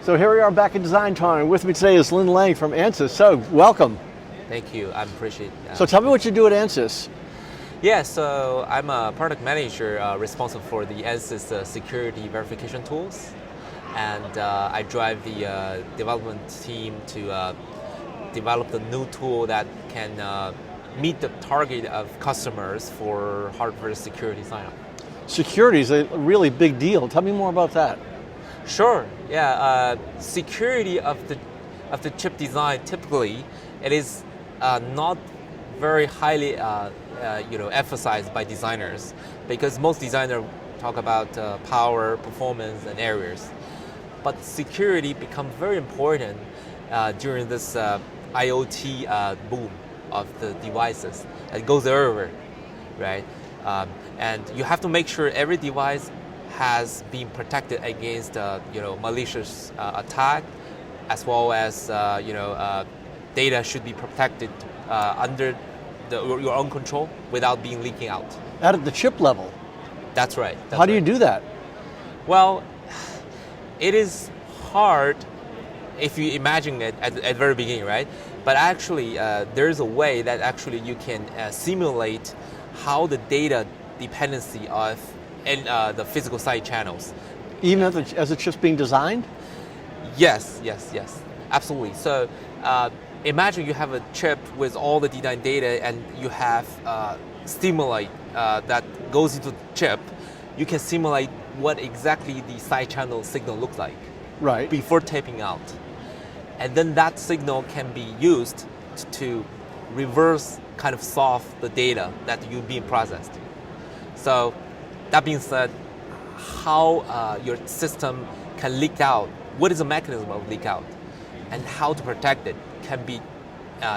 So here we are back in Design Time. With me today is Lynn Lang from Ansys. So welcome. Thank you. I appreciate it. So tell me what you do at Ansys. Yeah, so I'm a product manager responsible for the Ansys security verification tools. And I drive the development team to develop the new tool that can meet the target of customers for hardware security sign-up. Security is a really big deal. Tell me more about that. Sure. Yeah. Security of the chip design, typically it is not very highly emphasized by designers, because most designers talk about power, performance, and areas. But security becomes very important during this IoT boom of the devices. It goes everywhere, right? And you have to make sure every device has been protected against malicious attack, as well as data should be protected under your own control without being leaking out. At the chip level? That's right. How do you do that? Well, it is hard if you imagine it at the very beginning, right? But actually, there's a way that actually you can simulate how the data dependency of the physical side channels. Even as the chip's being designed? Yes, absolutely. So imagine you have a chip with all the design data, and you have stimuli that goes into the chip. You can simulate what exactly the side channel signal looks like, right, before taping out. And then that signal can be used to reverse kind of solve the data that you're being processed. So that being said, how your system can leak out, what is the mechanism of leak out, and how to protect it can be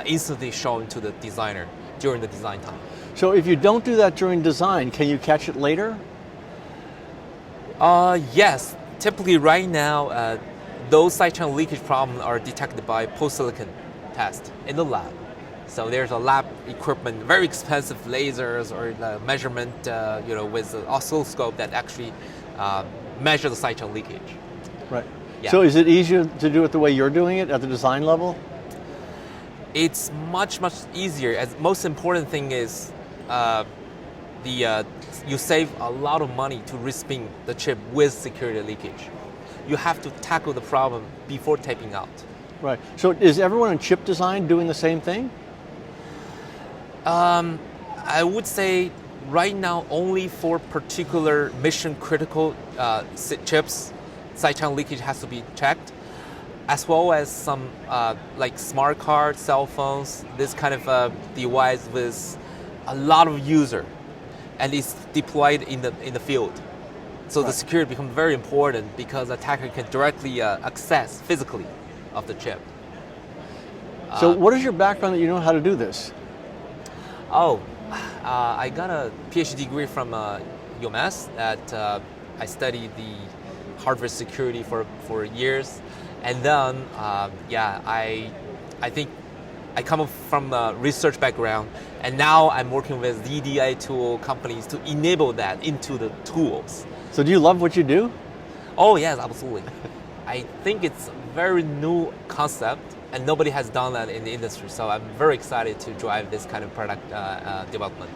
instantly shown to the designer during the design time. So if you don't do that during design, can you catch it later? Yes. Typically right now, those side channel leakage problems are detected by post-silicon test in the lab. So there's a lab equipment, very expensive lasers or the measurement, with an oscilloscope that actually measure the side channel leakage. Right. Yeah. So is it easier to do it the way you're doing it at the design level? It's much easier. As most important thing is, you save a lot of money to respin the chip with security leakage. You have to tackle the problem before taping out. Right. So is everyone in chip design doing the same thing? I would say right now only for particular mission critical chips, side channel leakage has to be checked, as well as some like smart cards, cell phones, this kind of device with a lot of user, and it's deployed in the field. So the security becomes very important because attacker can directly access physically of the chip. So what is your background that you know how to do this? I got a PhD degree from UMass that I studied the hardware security for years. And then, I think I come from a research background, and now I'm working with EDI tool companies to enable that into the tools. So do you love what you do? Oh yes, absolutely. I think it's a very new concept, and nobody has done that in the industry. So I'm very excited to drive this kind of product development.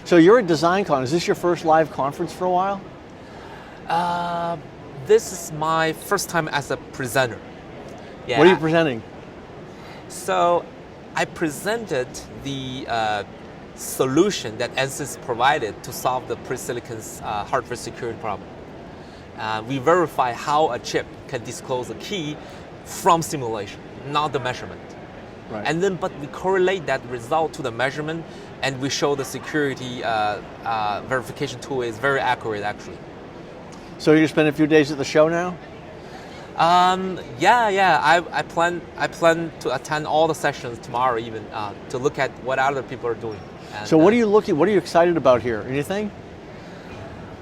So you're at DesignCon. Is this your first live conference for a while? This is my first time as a presenter. Yeah. What are you presenting? So I presented the solution that Ansys provided to solve the pre-silicon's hardware security problem. We verify how a chip can disclose a key from simulation, not the measurement. Right. And then, but we correlate that result to the measurement, and we show the security verification tool is very accurate, actually. So you're going to spend a few days at the show now? I plan to attend all the sessions tomorrow, even to look at what other people are doing. And, so what are you excited about here? Anything?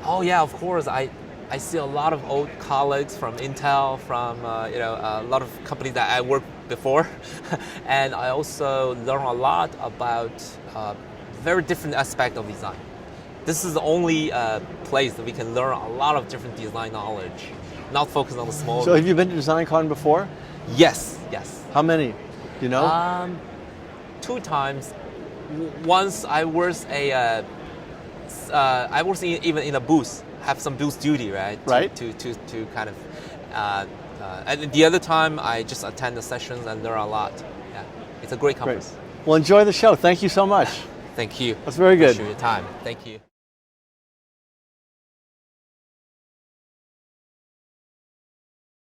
Oh yeah, of course. I see a lot of old colleagues from Intel, from a lot of companies that I worked before, and I also learn a lot about very different aspect of design. This is the only place that we can learn a lot of different design knowledge not focus on the small. So have you been to DesignCon before? Yes. How many? Do you know? 2 times. Once I was even in a booth, have some booth duty, right? Right. To kind of, and the other time I just attend the sessions and learn a lot. Yeah, it's a great conference. Great. Well, enjoy the show. Thank you so much. Thank you. That's very good. Appreciate your time. Thank you.